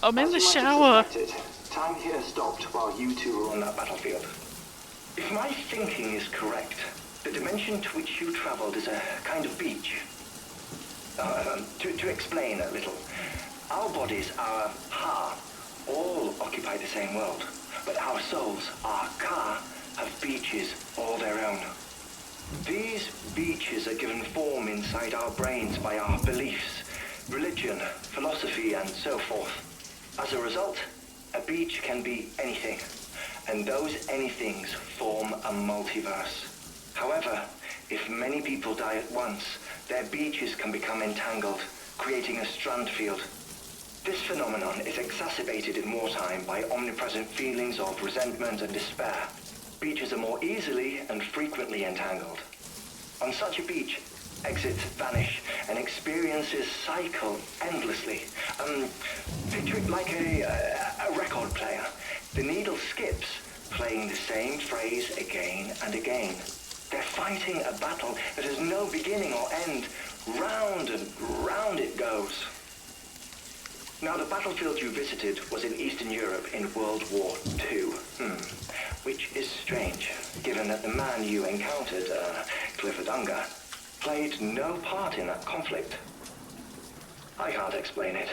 I'm in the As you might shower. have suspected, time here stopped while you two were on that battlefield. If my thinking is correct, the dimension to which you traveled is a kind of beach. To explain a little, our bodies, our ha, all occupy the same world, but our souls, our ka, have beaches all their own. These beaches are given form inside our brains by our beliefs, religion, philosophy, and so forth. As a result, a beach can be anything, and those anythings form a multiverse. However, if many people die at once, their beaches can become entangled, creating a strand field. This phenomenon is exacerbated in wartime by omnipresent feelings of resentment and despair. Beaches are more easily and frequently entangled. On such a beach, exits vanish and experiences cycle endlessly. Picture it like a record player. The needle skips, playing the same phrase again and again. They're fighting a battle that has no beginning or end. Round and round it goes. Now, the battlefield you visited was in Eastern Europe in World War II. Which is strange, given that the man you encountered, Clifford Unger, played no part in that conflict. I can't explain it,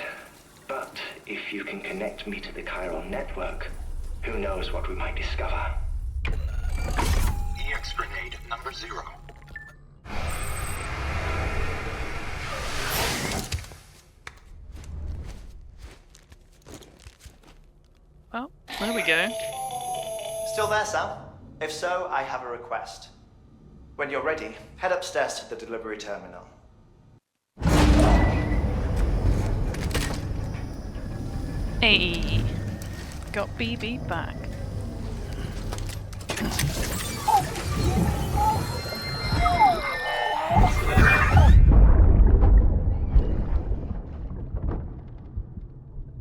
but if you can connect me to the chiral network, who knows what we might discover. EX grenade number 0. Well, there we go. Still there, Sam? If so, I have a request. When you're ready, head upstairs to the delivery terminal. Hey, got BB back.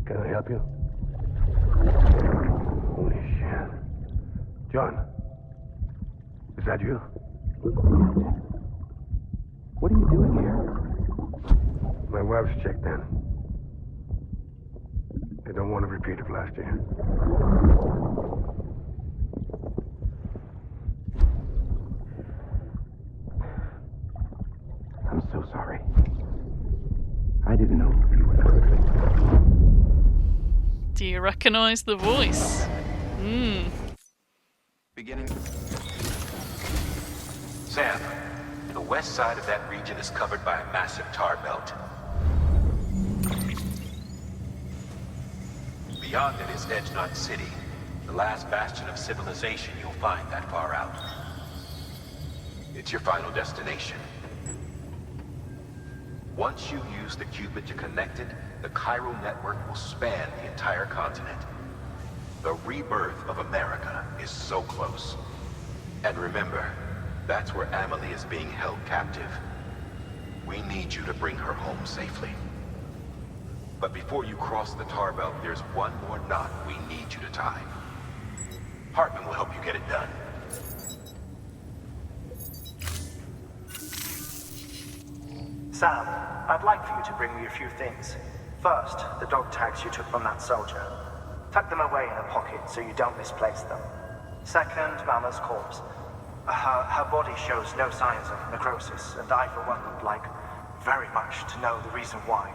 Can I help you? Holy shit. John, is that you? What are you doing here? My wife's checked in. They don't want to repeat of last year. I'm so sorry. I didn't know you were perfect. Do you recognize the voice? Beginning. Sam, the west side of that region is covered by a massive tar belt. Beyond it is Edgenut City, the last bastion of civilization you'll find that far out. It's your final destination. Once you use the Cupid to connect it, the chiral network will span the entire continent. The rebirth of America is so close. And remember, that's where Amelie is being held captive. We need you to bring her home safely. But before you cross the tar belt, there's one more knot we need you to tie. Hartman will help you get it done. Sam, I'd like for you to bring me a few things. First, the dog tags you took from that soldier. Tuck them away in a pocket so you don't misplace them. Second, Mama's corpse. Her body shows no signs of necrosis, and I, for one, would like very much to know the reason why.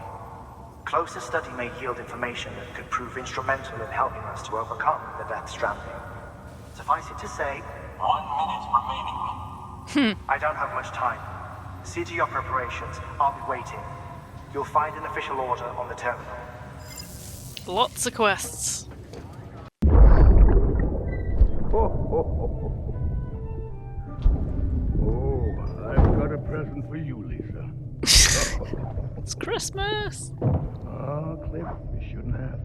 Closer study may yield information that could prove instrumental in helping us to overcome the Death Stranding. Suffice it to say, 1 minute remaining. I don't have much time. See to your preparations. I'll be waiting. You'll find an official order on the terminal. Lots of quests. Oh, I've got a present for you, Lisa. It's Christmas. Oh, Cliff, you shouldn't have.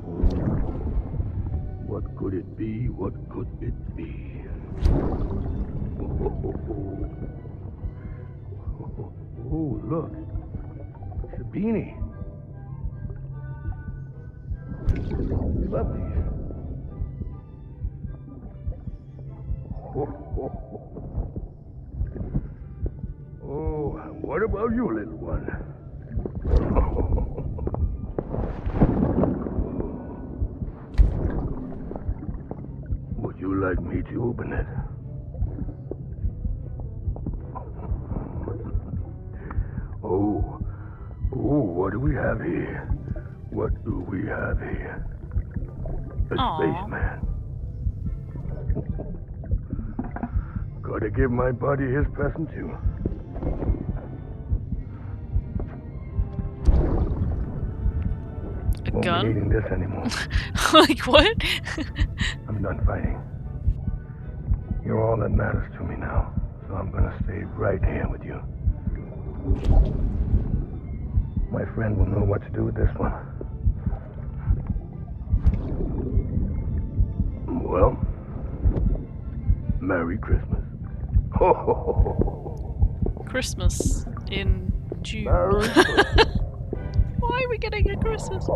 Oh, what could it be? What could it be? Oh, look. It's a beanie. You love these. Oh, what about you, little one? you like me to open it? Oh, what do we have here? What do we have here? A Aw. spaceman. Gotta give my buddy his present too. A Won't gun? be needing this anymore. Like what? I'm done fighting. You're all that matters to me now, so I'm gonna stay right here with you. My friend will know what to do with this one. Well, Merry Christmas. Ho ho ho ho. Christmas in June. Merry Christmas. Why are we getting a Christmas?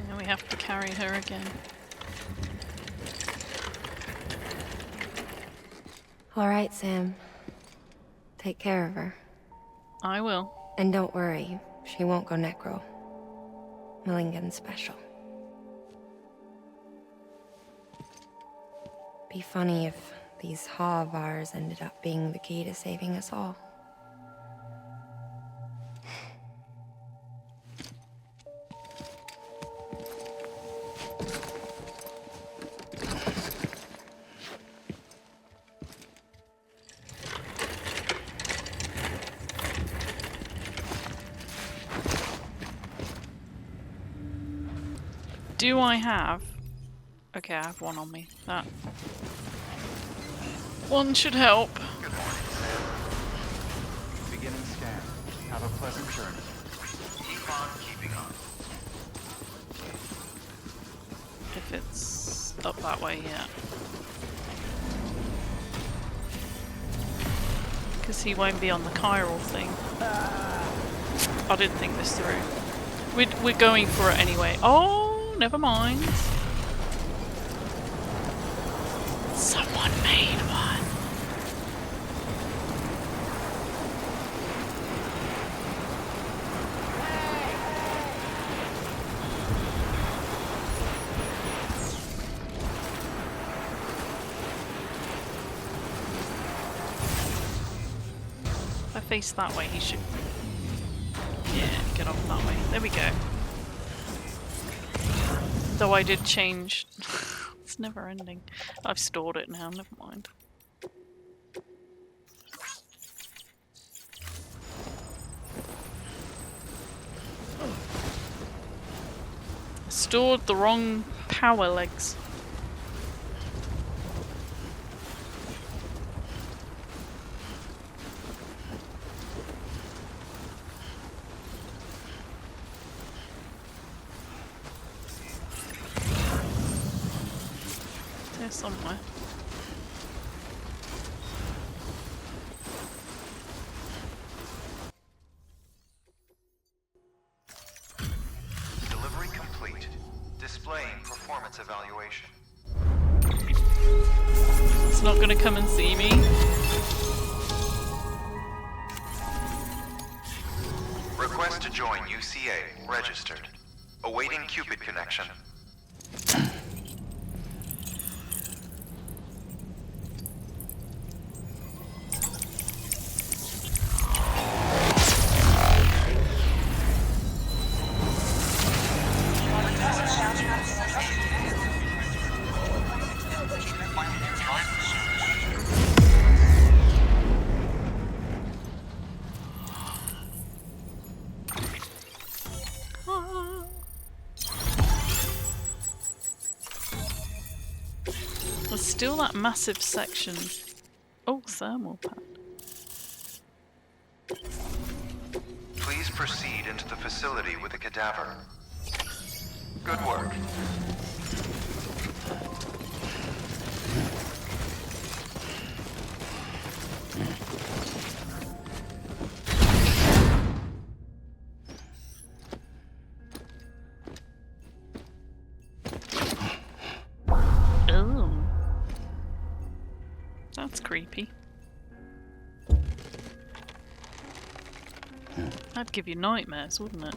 Now we have to carry her again. All right, Sam. Take care of her. I will. And don't worry, she won't go necro. Millingen's special. Be funny if these Ha of ours ended up being the key to saving us all. Do I have... Okay, I have one on me. That one should help. Good morning, Sam. Beginning scan. Have a pleasant journey. Keep on keeping on. If it's up that way, yeah. Because he won't be on the chiral thing. I didn't think this through. We're going for it anyway. Oh, never mind. Someone made one. If I face that way, he should... Yeah, get off that way. There we go. Though I did change... It's never ending. I've stored it now, never mind. Stored the wrong power legs. There somewhere. Delivery complete. Displaying performance evaluation. It's not gonna come and see me. Request to join UCA. Registered. Awaiting Cupid connection. There's still that massive section. Oh, thermal pad. Please proceed into the facility with the cadaver. Good work. That's creepy. That'd give you nightmares, wouldn't it?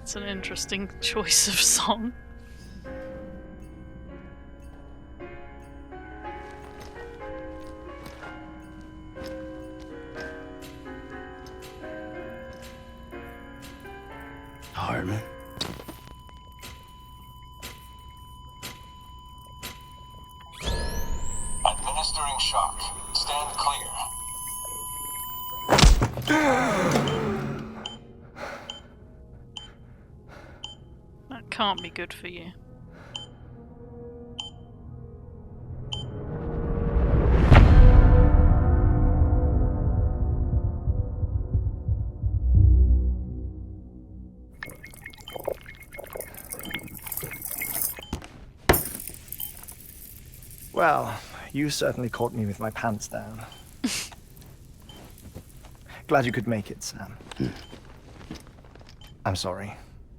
It's an interesting choice of song. Hardman. Administering shock. Stand clear. That can't be good for you. Well, you certainly caught me with my pants down. Glad you could make it, Sam. I'm sorry.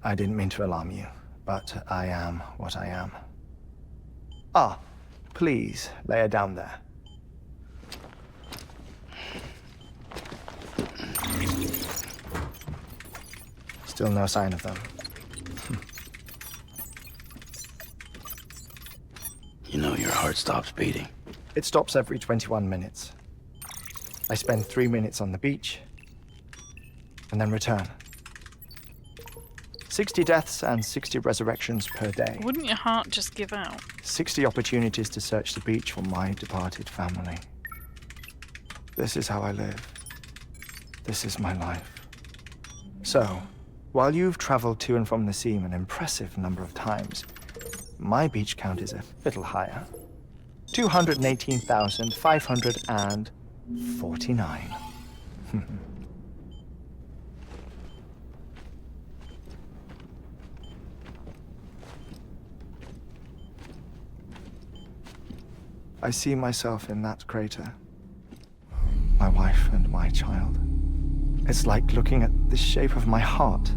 I didn't mean to alarm you, but I am what I am. Ah, please, lay her down there. Still no sign of them. You know your heart stops beating. It stops every 21 minutes. I spend 3 minutes on the beach, and then return. 60 deaths and 60 resurrections per day. Wouldn't your heart just give out? 60 opportunities to search the beach for my departed family. This is how I live. This is my life. So, while you've traveled to and from the sea an impressive number of times, my beach count is a little higher. 218,549. I see myself in that crater. My wife and my child. It's like looking at the shape of my heart.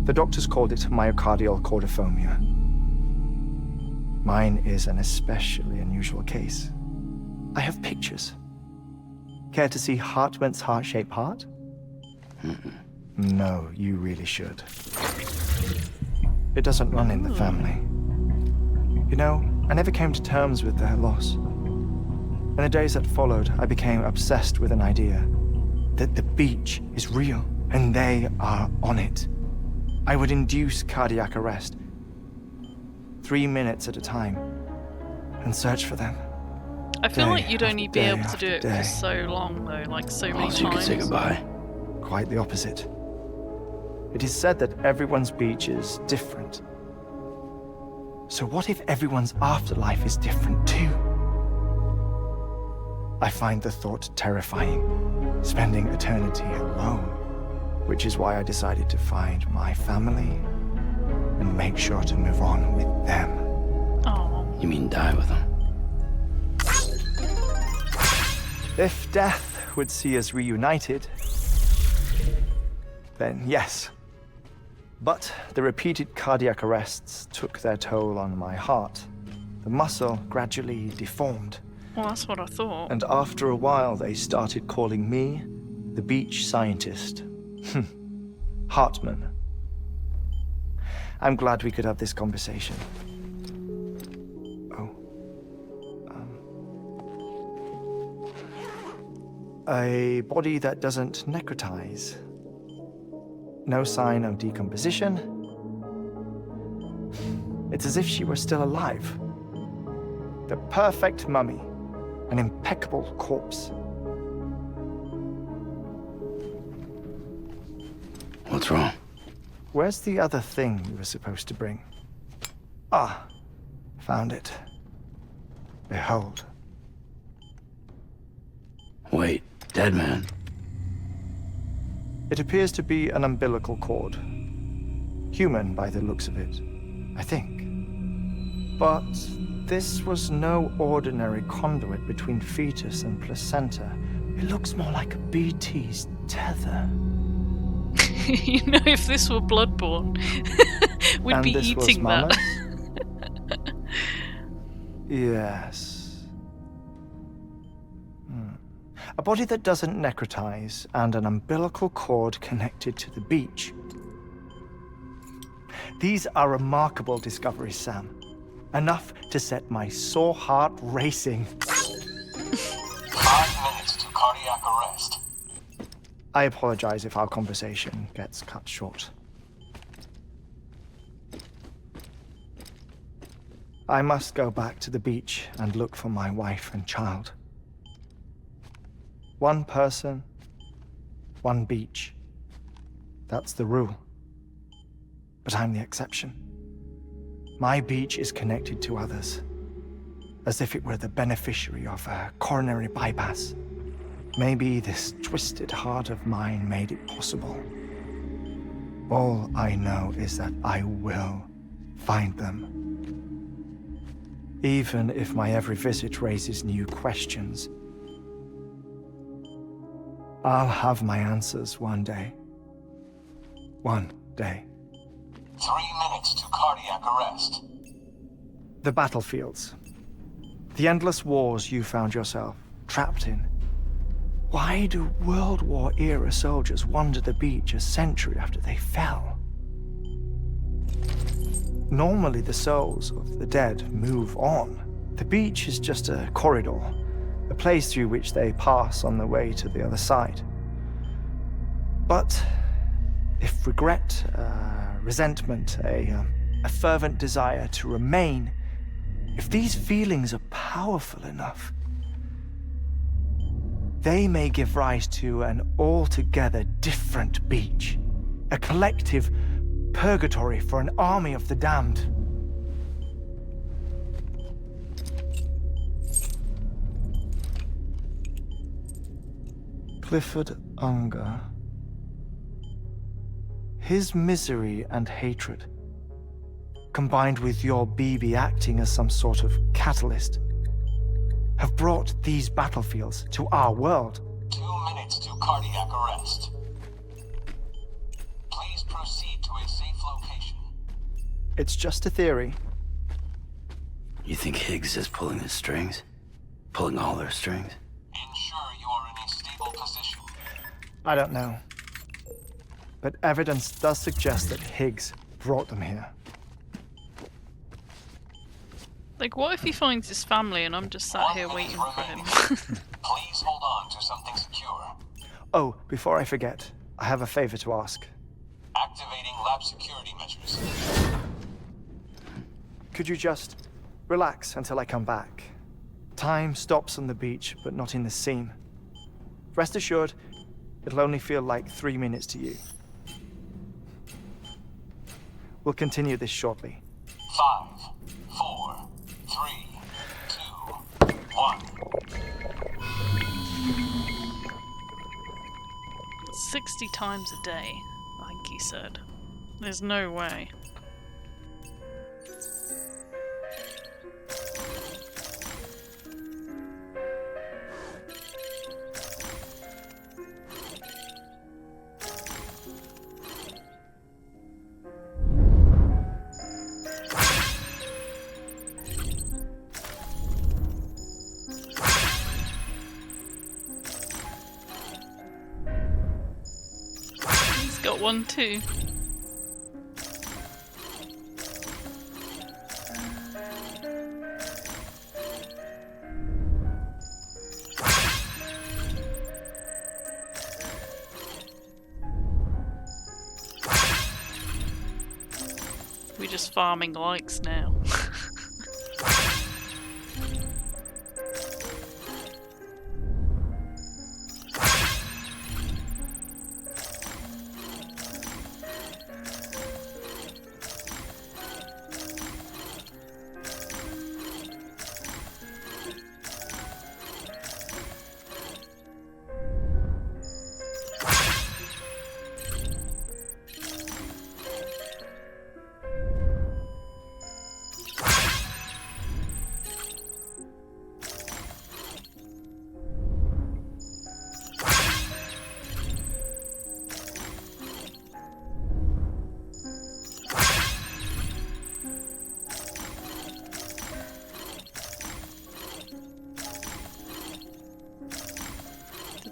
The doctors called it myocardial cordiformia. Mine is an especially unusual case. I have pictures. Care to see Hartman's heart-shaped heart? No, you really should. It doesn't run in the family. You know, I never came to terms with their loss. In the days that followed, I became obsessed with an idea that the beach is real and they are on it. I would induce cardiac arrest, 3 minutes at a time, and search for them. I feel Day like you'd only be after able to do day it after for day. so long, though, like so many Oh, so you could times. say goodbye. Quite the opposite. It is said that everyone's beach is different. So what if everyone's afterlife is different too? I find the thought terrifying, spending eternity alone, which is why I decided to find my family and make sure to move on with them. Oh, You mean die with them? If death would see us reunited, then yes. But the repeated cardiac arrests took their toll on my heart. The muscle gradually deformed, well, that's what I thought. and after a while they started calling me the beach scientist. Hartman. I'm glad we could have this conversation. A body that doesn't necrotize. No sign of decomposition. It's as if she were still alive. The perfect mummy. an impeccable corpse. What's wrong? Where's the other thing you were supposed to bring? Ah, found it. Behold. Wait, dead man? It appears to be an umbilical cord. Human by the looks of it, I think. But this was no ordinary conduit between fetus and placenta. It looks more like a BT's tether. You know, if this were Bloodborne, we'd And be this was eating that. Mama's? Yes. A body that doesn't necrotize, and an umbilical cord connected to the beach. These are remarkable discoveries, Sam. Enough to set my sore heart racing. 5 minutes to cardiac arrest. I apologize if our conversation gets cut short. I must go back to the beach and look for my wife and child. One person, one beach. That's the rule. But I'm the exception. My beach is connected to others, as if it were the beneficiary of a coronary bypass. Maybe this twisted heart of mine made it possible. All I know is that I will find them. Even if my every visit raises new questions, I'll have my answers one day. One day. 3 minutes to cardiac arrest. The battlefields. The endless wars you found yourself trapped in. Why do World War era soldiers wander the beach a century after they fell? Normally the souls of the dead move on. The beach is just a corridor, a place through which they pass on the way to the other side. But if regret, resentment, a fervent desire to remain, if these feelings are powerful enough, they may give rise to an altogether different beach, a collective purgatory for an army of the damned. Clifford Unger. His misery and hatred, combined with your BB acting as some sort of catalyst, have brought these battlefields to our world. 2 minutes to cardiac arrest. Please proceed to a safe location. It's just a theory. You think Higgs is pulling the strings? Pulling all their strings? Ensure you are in a stable position. I don't know. But evidence does suggest that Higgs brought them here. Like, what if he finds his family and I'm just sat 1 here minute waiting for him? remaining. Please hold on to something secure. Oh, before I forget, I have a favor to ask. Activating lab security measures. Could you just relax until I come back? Time stops on the beach, but not in the scene. Rest assured, it'll only feel like 3 minutes to you. We'll continue this shortly. 5, 4, 3, 2, 1. 60 times a day, I think he said. There's no way. Got one too. We're just farming likes now.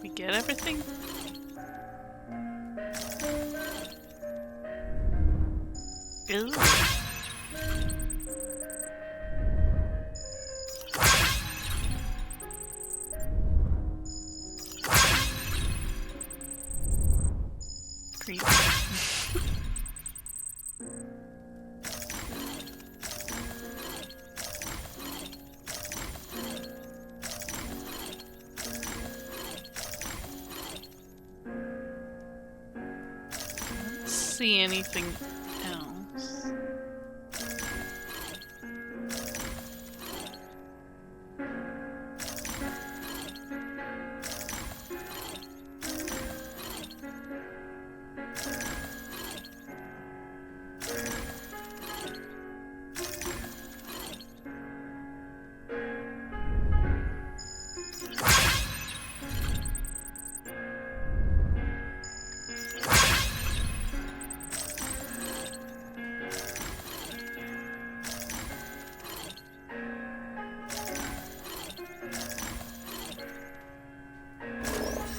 we get everything? Ew. Creepy. See anything else?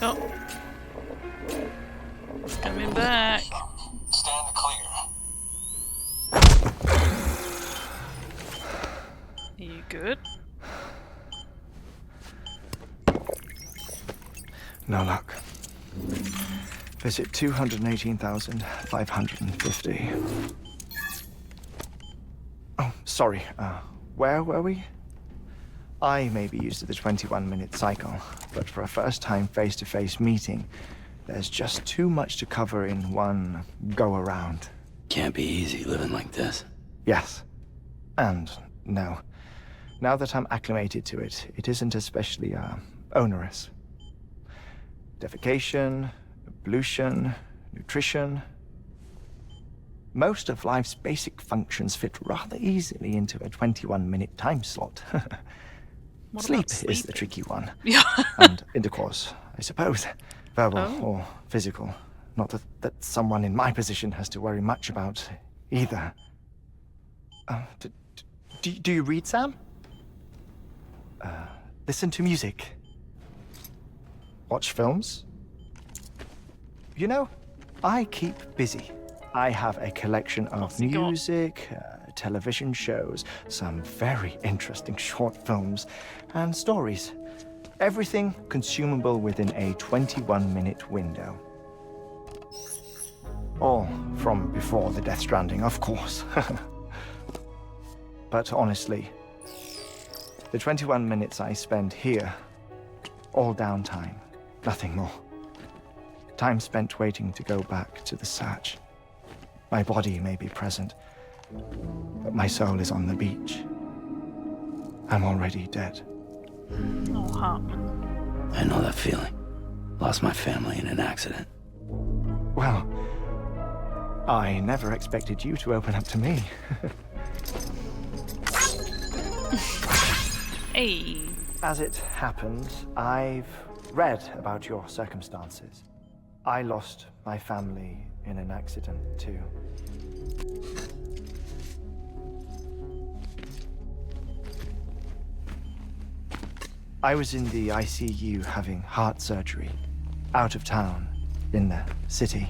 Oh. Coming back. Stand clear. Are you good? No luck. Visit 218,550. Oh, sorry. Where were we? I may be used to the 21-minute cycle, but for a first-time face-to-face meeting, there's just too much to cover in one go-around. Can't be easy living like this. Yes. And no. Now that I'm acclimated to it, it isn't especially, onerous. Defecation, ablution, nutrition. Most of life's basic functions fit rather easily into a 21-minute time slot. What Sleep about is the tricky one. Yeah. And intercourse, I suppose. Verbal or physical. Not that someone in my position has to worry much about either. Do you read, Sam? Listen to music. Watch films. You know, I keep busy. I have a collection of music, television shows, some very interesting short films, and stories. Everything consumable within a 21-minute window. All from before the Death Stranding, of course. But honestly, the 21 minutes I spend here, all downtime, nothing more. Time spent waiting to go back to the Satch. My body may be present, but my soul is on the beach. I'm already dead. Oh, Hartman. I know that feeling. Lost my family in an accident. Well, I never expected you to open up to me. Hey. As it happens, I've read about your circumstances. I lost my family in an accident, too. I was in the ICU having heart surgery, out of town, in the city.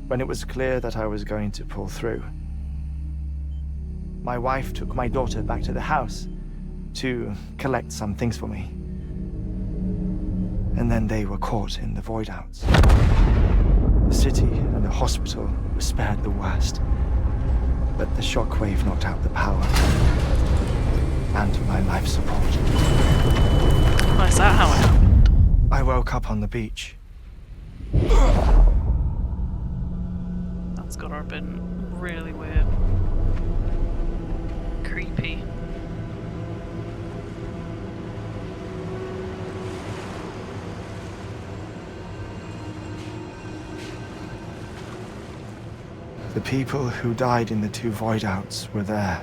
When it was clear that I was going to pull through, my wife took my daughter back to the house to collect some things for me. And then they were caught in the void outs. The city and the hospital were spared the worst, but the shockwave knocked out the power and my life support. Oh, is that how it happened? I woke up on the beach. That's gotta have been really weird. Creepy. The people who died in the 2 void outs were there.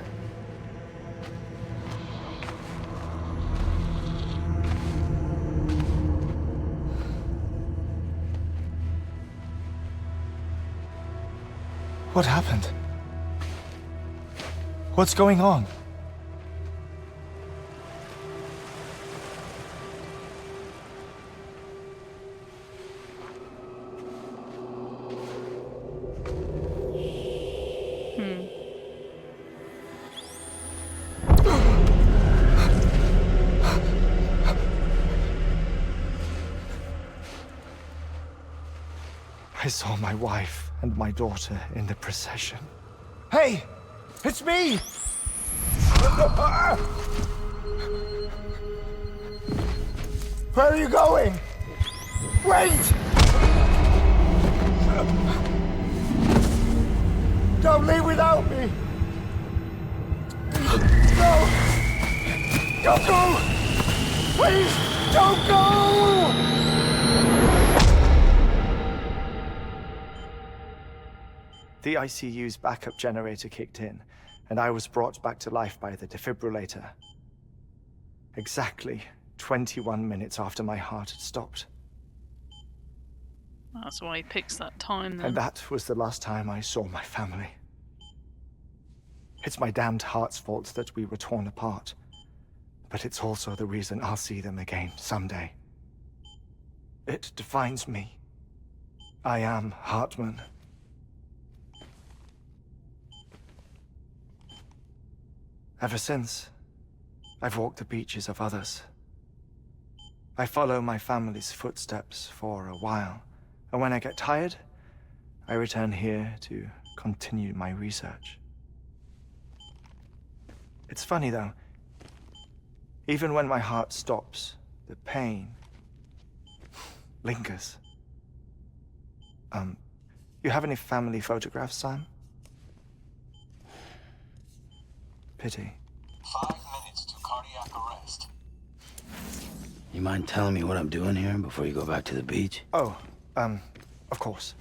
What happened? What's going on? I saw my wife and my daughter in the procession. Hey! It's me! Where are you going? Wait! Don't leave without me! No! Don't go! Please, don't go! The ICU's backup generator kicked in, and I was brought back to life by the defibrillator. Exactly 21 minutes after my heart had stopped. That's why he picks that time then. And that was the last time I saw my family. It's my damned heart's fault that we were torn apart. But it's also the reason I'll see them again someday. It defines me. I am Hartman. Ever since, I've walked the beaches of others. I follow my family's footsteps for a while, and when I get tired, I return here to continue my research. It's funny though, even when my heart stops, the pain lingers. You have any family photographs, Sam? Pity. 5 minutes to cardiac arrest. You mind telling me what I'm doing here before you go back to the beach? Oh, of course.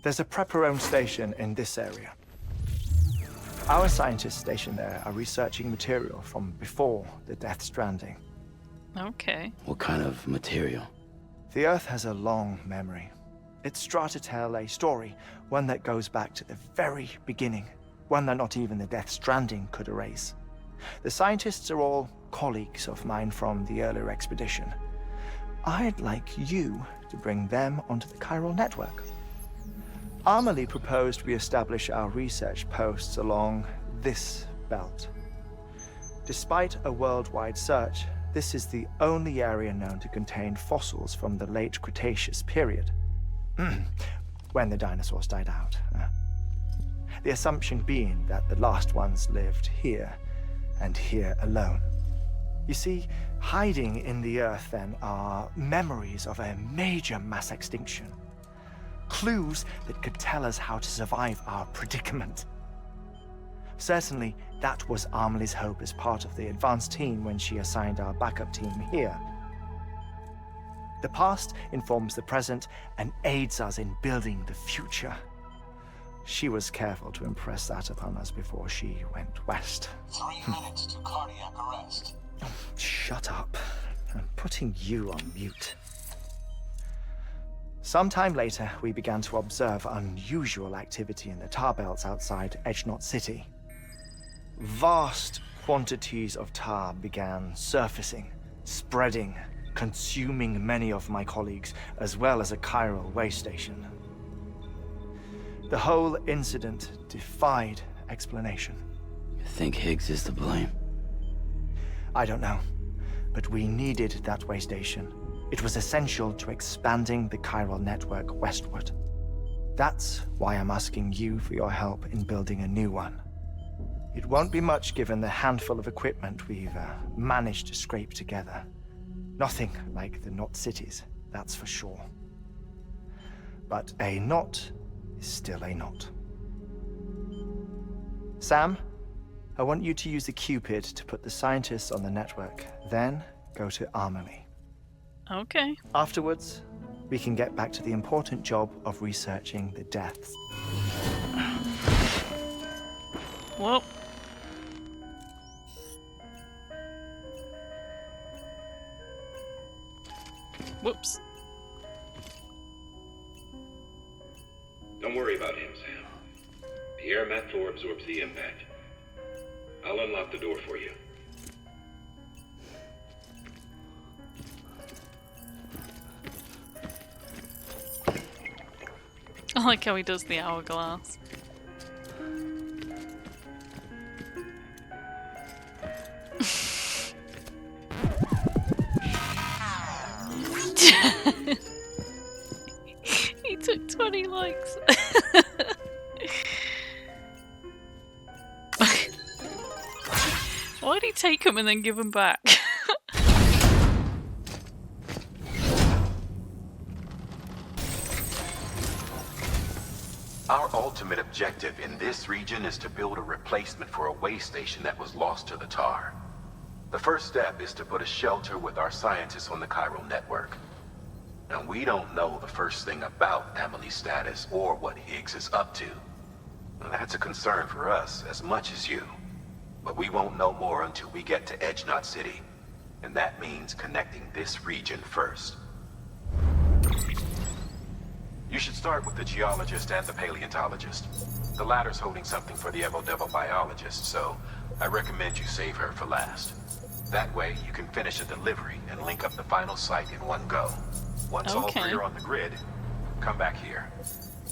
There's a prepper-owned station in this area. Our scientists stationed there are researching material from before the Death Stranding. Okay. What kind of material? The Earth has a long memory. It's trying to tell a story, one that goes back to the very beginning, one that not even the Death Stranding could erase. The scientists are all colleagues of mine from the earlier expedition. I'd like you to bring them onto the chiral network. Amelie proposed we establish our research posts along this belt. Despite a worldwide search, this is the only area known to contain fossils from the late Cretaceous period. When the dinosaurs died out. The assumption being that the last ones lived here, and here alone. You see, hiding in the Earth then are memories of a major mass extinction. Clues that could tell us how to survive our predicament. Certainly, that was Amelie's hope as part of the advanced team when she assigned our backup team here. The past informs the present and aids us in building the future. She was careful to impress that upon us before she went west. 3 minutes to cardiac arrest. Oh, shut up. I'm putting you on mute. Sometime later, we began to observe unusual activity in the tar belts outside Edgenot City. Vast quantities of tar began surfacing, spreading, consuming many of my colleagues, as well as a chiral way station. The whole incident defied explanation. You think Higgs is to blame? I don't know, but we needed that way station. It was essential to expanding the chiral network westward. That's why I'm asking you for your help in building a new one. It won't be much given the handful of equipment we've managed to scrape together. Nothing like the knot cities, that's for sure. But a knot is still a knot. Sam, I want you to use the Cupid to put the scientists on the network, then go to Amelie. Okay. Afterwards, we can get back to the important job of researching the deaths. Well. Whoops. Don't worry about him, Sam. The air mat floor absorbs the impact. I'll unlock the door for you. I like how he does the hourglass. take them and then give them back. Our ultimate objective in this region is to build a replacement for a way station that was lost to the tar. The first step is to put a shelter with our scientists on the chiral network. Now, we don't know the first thing about Emily's status or what Higgs is up to. Now, that's a concern for us as much as you. But we won't know more until we get to Edge Knot City. And that means connecting this region first. You should start with the geologist and the paleontologist. The latter's holding something for the Evo-Devo biologist, so I recommend you save her for last. That way, you can finish a delivery and link up the final site in one go. Once all three are on the grid, come back here.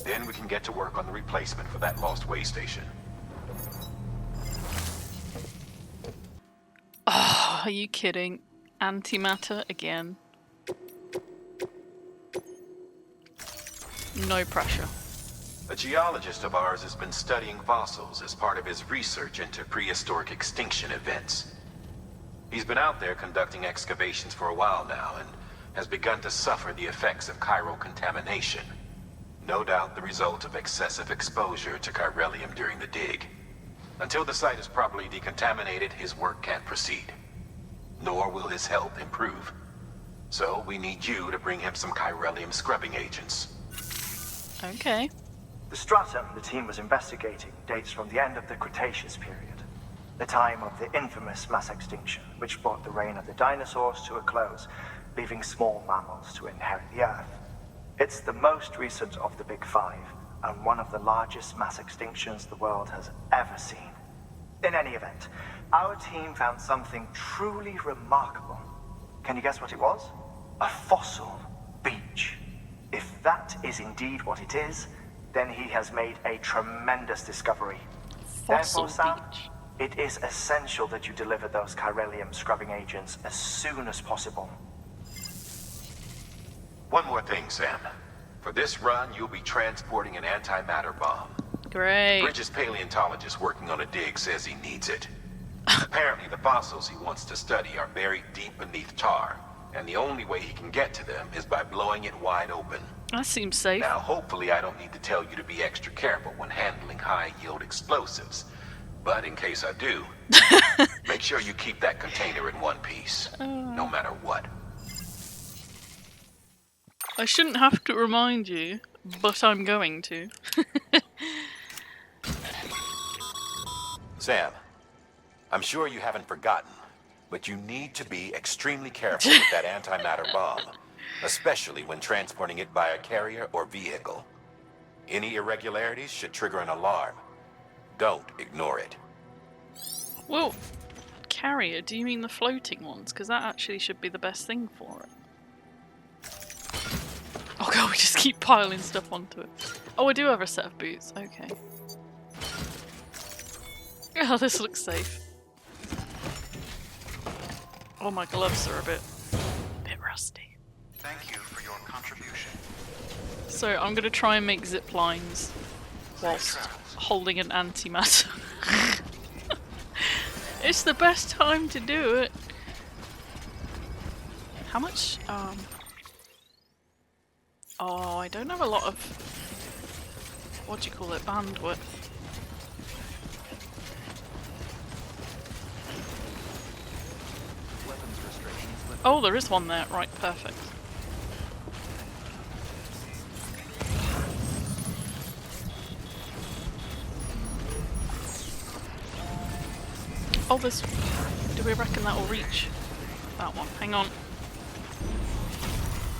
Then we can get to work on the replacement for that lost way station. Oh, are you kidding? Antimatter again. No pressure. A geologist of ours has been studying fossils as part of his research into prehistoric extinction events. He's been out there conducting excavations for a while now and has begun to suffer the effects of chiral contamination. No doubt the result of excessive exposure to chiralium during the dig. Until the site is properly decontaminated, his work can't proceed. Nor will his health improve. So we need you to bring him some chiralium scrubbing agents. Okay. The stratum the team was investigating dates from the end of the Cretaceous period, the time of the infamous mass extinction, which brought the reign of the dinosaurs to a close, leaving small mammals to inherit the Earth. It's the most recent of the Big Five, and one of the largest mass extinctions the world has ever seen. In any event, our team found something truly remarkable. Can you guess what it was? A fossil beach. If that is indeed what it is, then he has made a tremendous discovery. Fossil Therefore, Sam, beach. it is essential that you deliver those chiralium scrubbing agents as soon as possible. One more thing, Sam. For this run, you'll be transporting an antimatter bomb. Great. Bridges' paleontologist working on a dig says he needs it. Apparently, the fossils he wants to study are buried deep beneath tar, and the only way he can get to them is by blowing it wide open. That seems safe. Now, hopefully I don't need to tell you to be extra careful when handling high-yield explosives. But in case I do, make sure you keep that container in one piece, no matter what. I shouldn't have to remind you, but I'm going to. Sam, I'm sure you haven't forgotten, but you need to be extremely careful with that antimatter bomb, especially when transporting it by a carrier or vehicle. Any irregularities should trigger an alarm. Don't ignore it. Well, carrier, do you mean the floating ones? Because that actually should be the best thing for it. Oh god, we just keep piling stuff onto it. Oh, I do have a set of boots. Okay. Oh, this looks safe. Oh, my gloves are a bit rusty. Thank you for your contribution. So I'm going to try and make zip lines whilst holding an antimatter. It's the best time to do it. How much? Oh, I don't have a lot of, what do you call it, bandwidth. Oh, there is one there. Right, perfect. Oh, this. Do we reckon that will reach that one? Hang on.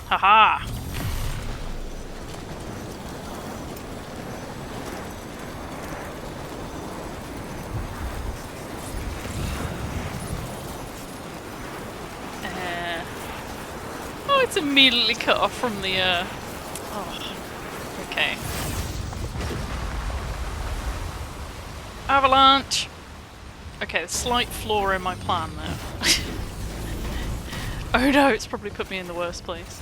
Haha! Oh, it's immediately cut off from the. Oh, okay. Avalanche! Okay, slight flaw in my plan there. Oh no, it's probably put me in the worst place.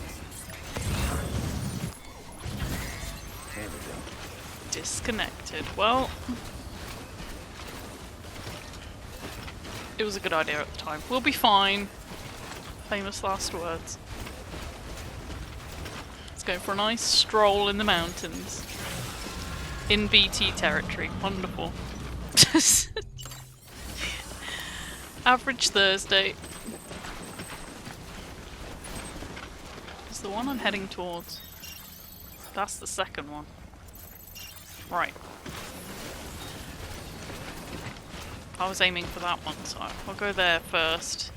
Disconnected. Well... It was a good idea at the time. We'll be fine. Famous last words. Let's go for a nice stroll in the mountains. In BT territory. Wonderful. Average Thursday. Is the one I'm heading towards. That's the second one. Right. I was aiming for that one, so I'll go there first.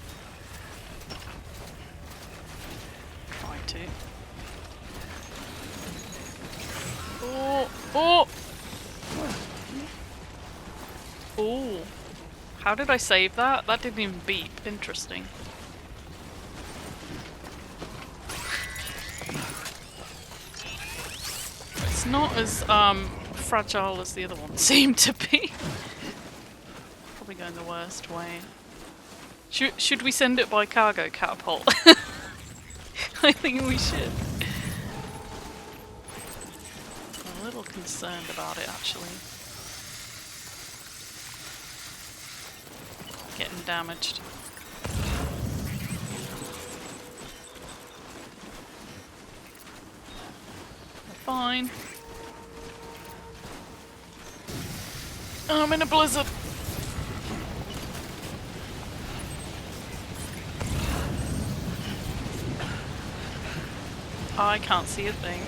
Try to. Oh! Oh! Oh! How did I save that? That didn't even beep. Interesting. It's not as fragile as the other one seemed to be. Probably going the worst way. Should we send it by cargo catapult? I think we should. I'm a little concerned about it actually. Getting damaged. Fine. Oh, I'm in a blizzard. I can't see a thing.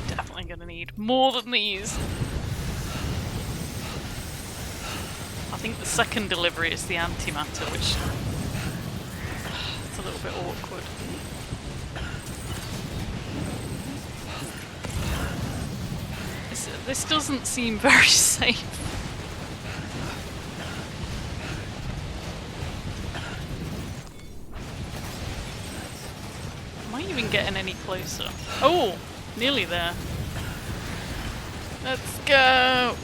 Definitely gonna need more than these. I think the second delivery is the antimatter, which it's a little bit awkward. This doesn't seem very safe. Am I even getting any closer? Oh! Nearly there. Let's go!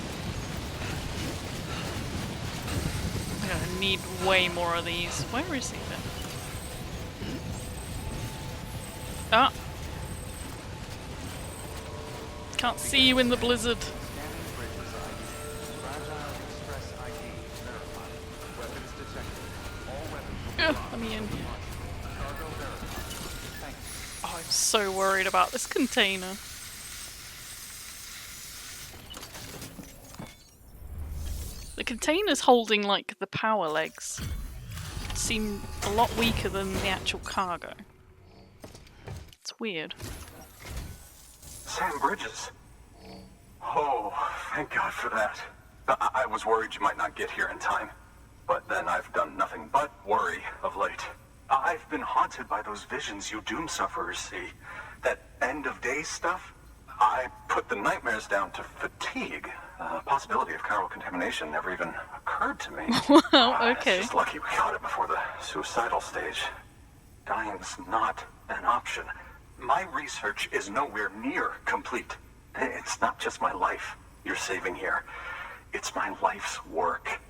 I'm gonna need way more of these. Where is he then? Ah! Can't see you in the blizzard. Ugh, let me in. Oh, I'm so worried about this container. The container's holding like the power legs. Seem a lot weaker than the actual cargo. It's weird. Sam Bridges. Oh, thank God for that. I was worried you might not get here in time. But then I've done nothing but worry of late. I've been haunted by those visions you doom sufferers see. That end of days stuff. I put the nightmares down to fatigue. Possibility of chiral contamination never even occurred to me. Well, okay. It's just lucky we caught it before the suicidal stage. Dying's not an option. My research is nowhere near complete. It's not just my life you're saving here. It's my life's work.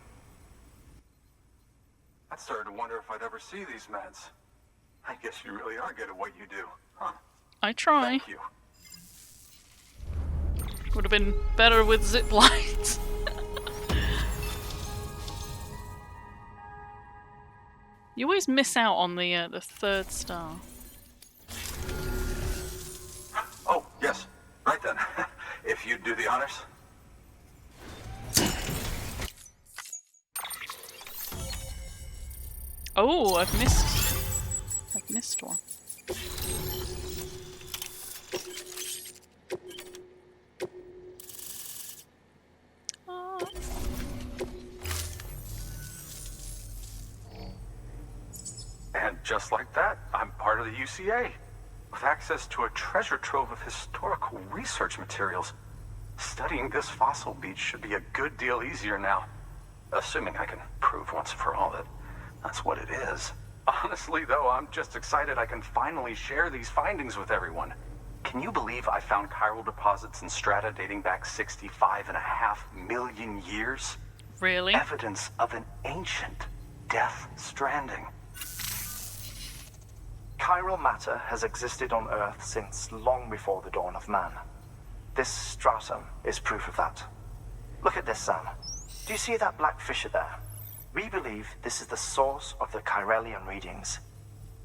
I started to wonder if I'd ever see these meds. I guess you really are good at what you do, huh? I try. Thank you. Would have been better with zip lines. You always miss out on the third star. Oh, yes. Right then. If you'd do the honors. Oh, I've missed one. And just like that, I'm part of the UCA. With access to a treasure trove of historical research materials. Studying this fossil beach should be a good deal easier now. Assuming I can prove once and for all that that's what it is. Honestly, though, I'm just excited I can finally share these findings with everyone. Can you believe I found chiral deposits in strata dating back 65.5 million years? Really? Evidence of an ancient death stranding. Chiral matter has existed on Earth since long before the dawn of man. This stratum is proof of that. Look at this, Sam. Do you see that black fissure there? We believe this is the source of the Chiralian readings.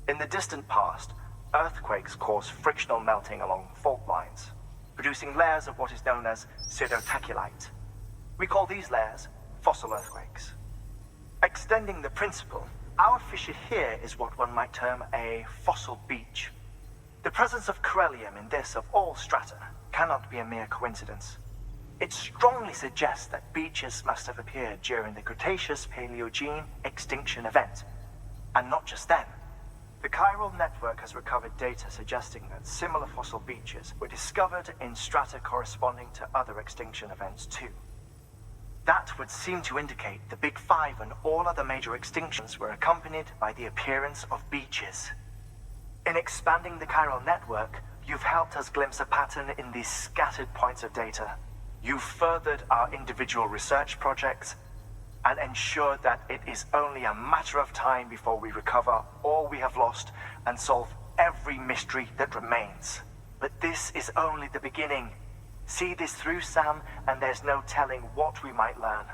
In the distant past, earthquakes caused frictional melting along fault lines, producing layers of what is known as pseudotaculite. We call these layers fossil earthquakes. Extending the principle, our fissure here is what one might term a fossil beach. The presence of corellium in this of all strata cannot be a mere coincidence. It strongly suggests that beaches must have appeared during the Cretaceous-Paleogene extinction event. And not just then. The chiral network has recovered data suggesting that similar fossil beaches were discovered in strata corresponding to other extinction events too. That would seem to indicate the Big Five and all other major extinctions were accompanied by the appearance of beaches. In expanding the chiral network, you've helped us glimpse a pattern in these scattered points of data. You've furthered our individual research projects and ensured that it is only a matter of time before we recover all we have lost and solve every mystery that remains. But this is only the beginning. See this through, Sam, and there's no telling what we might learn.